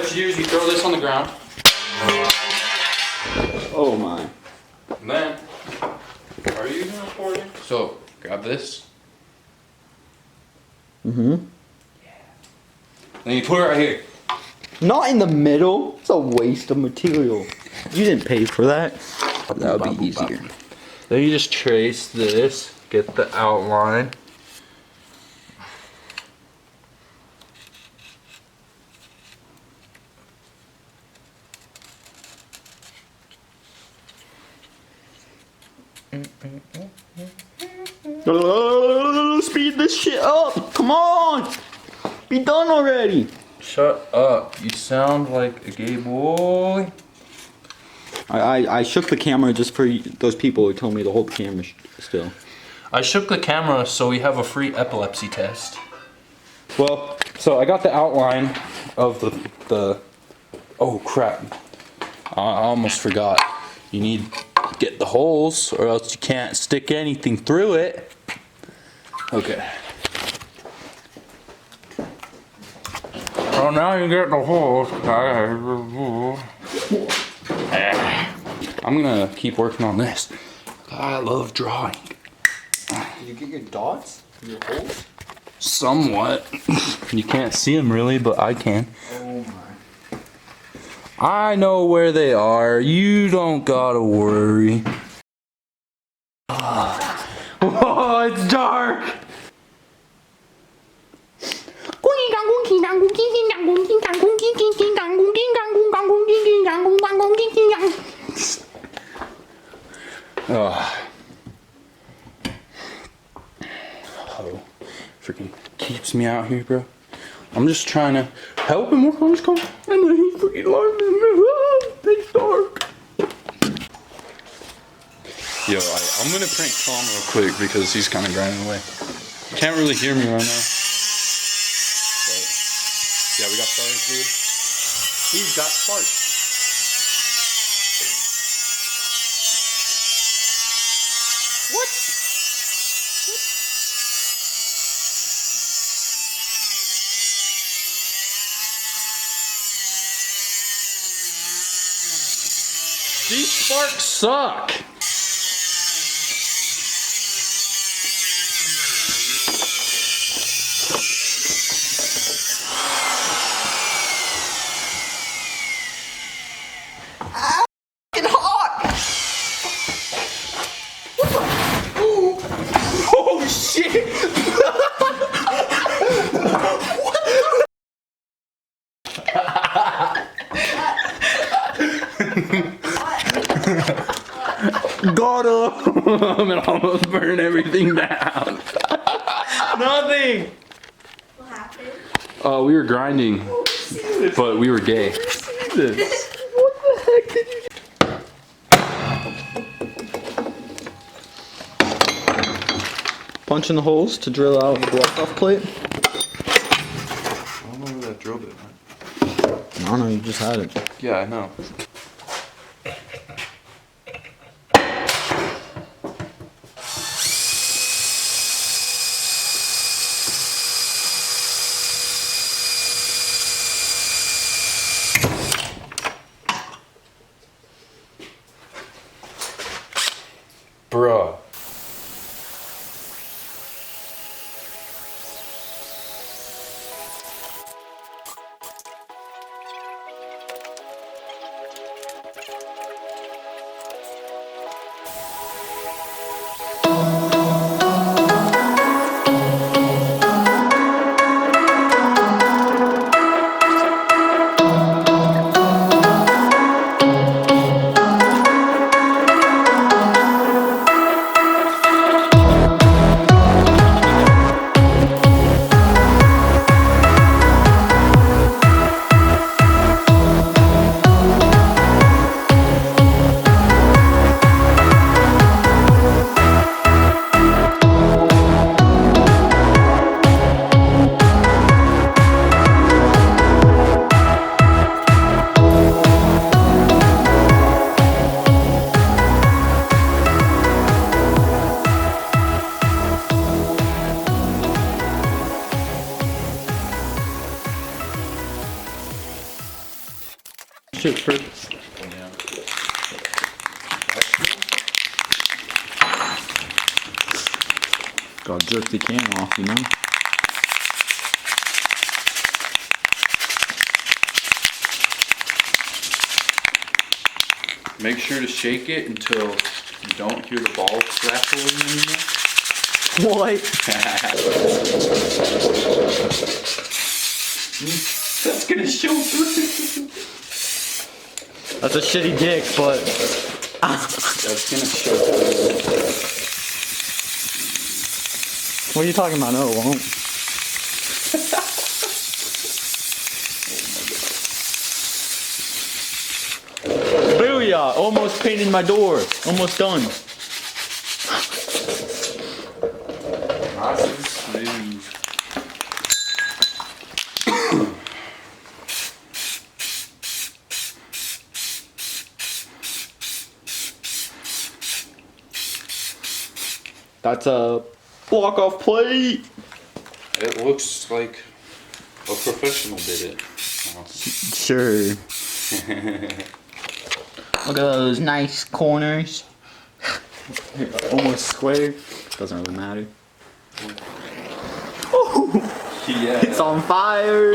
What you do is you throw this on the ground. Oh my. And then, are you even recording? So, grab this. Mm-hmm. Yeah. Then you put it right here. Not in the middle. It's a waste of material. You didn't pay for that. That would be easier. Then you just trace this, get the outline. Speed this shit up. Come on. Be done already. Shut up. You sound like a gay boy. I shook the camera just for those people who told me to hold the camera still. I shook the camera so we have a free epilepsy test. Well, so I got the outline of the oh crap. I almost forgot. You need to get the holes or else you can't stick anything through it. Okay. So now you get the holes. I'm gonna keep working on this. I love drawing. Did you get your dots? Your holes? Somewhat. You can't see them really, but I can. Oh my. I know where they are. You don't gotta worry. Oh, it's dark. Oh, freaking keeps me out here, bro. I'm just trying to help him work on his car, and then he freaking locked in me. It's dark. Yo, I'm gonna prank Tom real quick because he's kind of grinding away. Can't really hear me right now. But yeah, we got starting fluid. He's got sparks. These sparks suck. It's hot. Oh shit! Got him! And almost burned everything down. Nothing! What happened? We were grinding, but we were gay. What the heck did you do? Punch in the holes to drill out the block-off plate. I don't know where that drill bit went. No, you just had it. Yeah, I know. Bruh. shit first. Yeah. Gotta jerk the can off, you know? Make sure to shake it until you don't hear the ball rattling anymore. What? That's gonna show through. That's a shitty dick, but That's gonna show through. what are you talking about? No, it won't. Booyah! Almost painted my door. Almost done. Nice and smooth. That's a block off plate. It looks like a professional did it. Sure. Look at those nice corners. Almost square. Doesn't really matter. Yeah. It's on fire.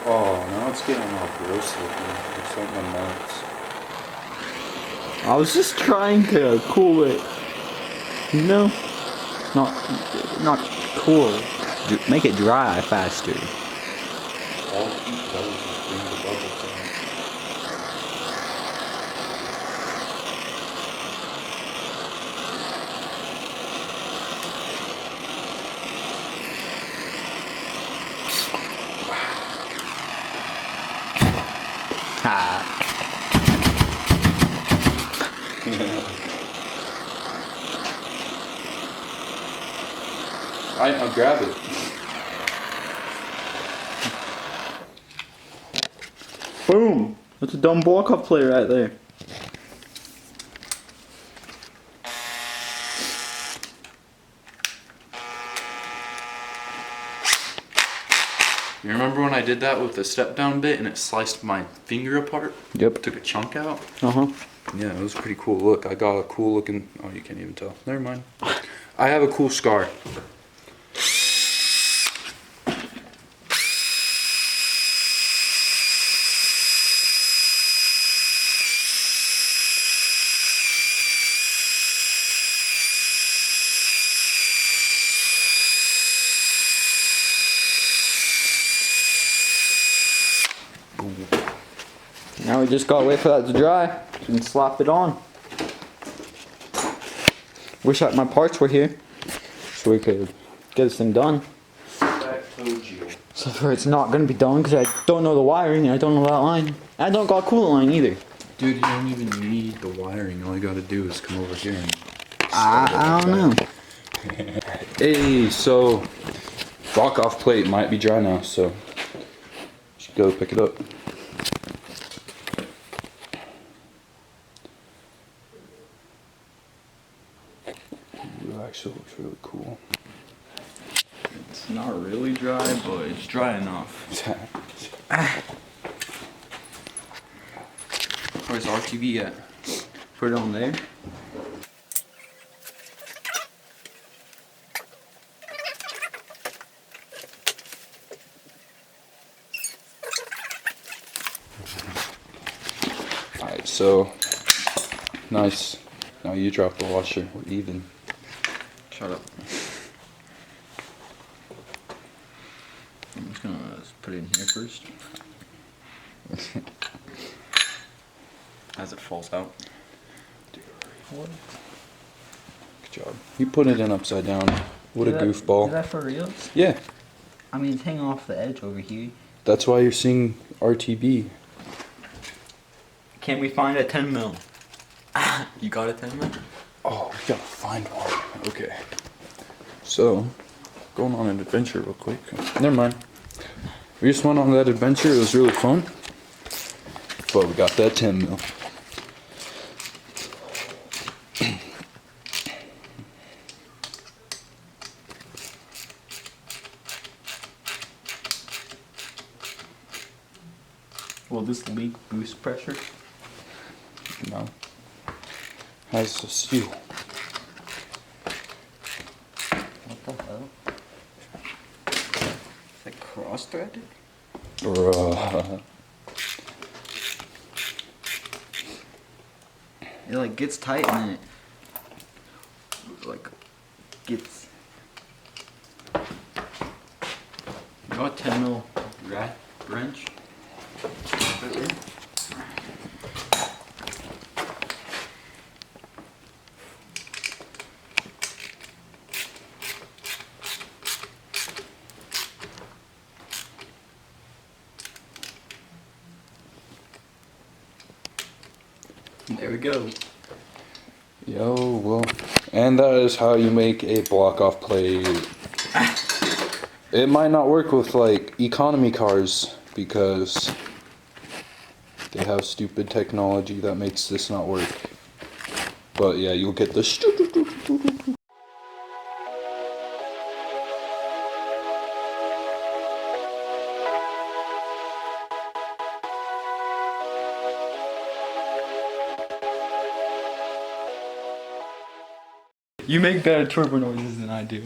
Oh, now it's getting all gross looking. It's like my nuts. I was just trying to cool it. You know? Not cool. Make it dry faster. All it does is bring the bubbles in. Ha. Alright, I'll grab it. Boom. That's a dumb block off plate right there. You remember when I did that with the step down bit and it sliced my finger apart? Yep. Took a chunk out? Uh-huh. Yeah, it was a pretty cool look. I got a cool looking, oh, you can't even tell. Never mind. I have a cool scar. Now we just gotta wait for that to dry. So we can slap it on. Wish my parts were here. So we could get this thing done. I told you. So far it's not gonna be done because I don't know the wiring and I don't know that line. I don't got a coolant line either. Dude, you don't even need the wiring. All you gotta do is come over here and... I don't know. Hey, so... block off plate might be dry now, so... should go pick it up. It actually looks really cool. It's not really dry, but it's dry enough. Where's RTV at? Put it on there. Alright, so... nice. Now you drop the washer. We're even. Shut up. I'm just gonna put it in here first. As it falls out. What? Good job. You put it in upside down. What a goofball. Is that for real? Yeah, I mean, it's hanging off the edge over here. that's why you're seeing RTB. Can we find a 10 mil? You got a 10 mil? Oh, we gotta find one. Okay. So, going on an adventure real quick. Never mind. We just went on that adventure. It was really fun. But we got that 10 mil. Will this leak boost pressure? No. Has a seal. What the hell? Is that cross-threaded? Bruh. It like gets tight and it like gets. You got a 10 mil rat wrench. Put it in. There we go. Yo, well, and that is how you make a block-off plate. It might not work with like economy cars because they have stupid technology that makes this not work. But yeah, you'll get this. You make better turbo noises than I do.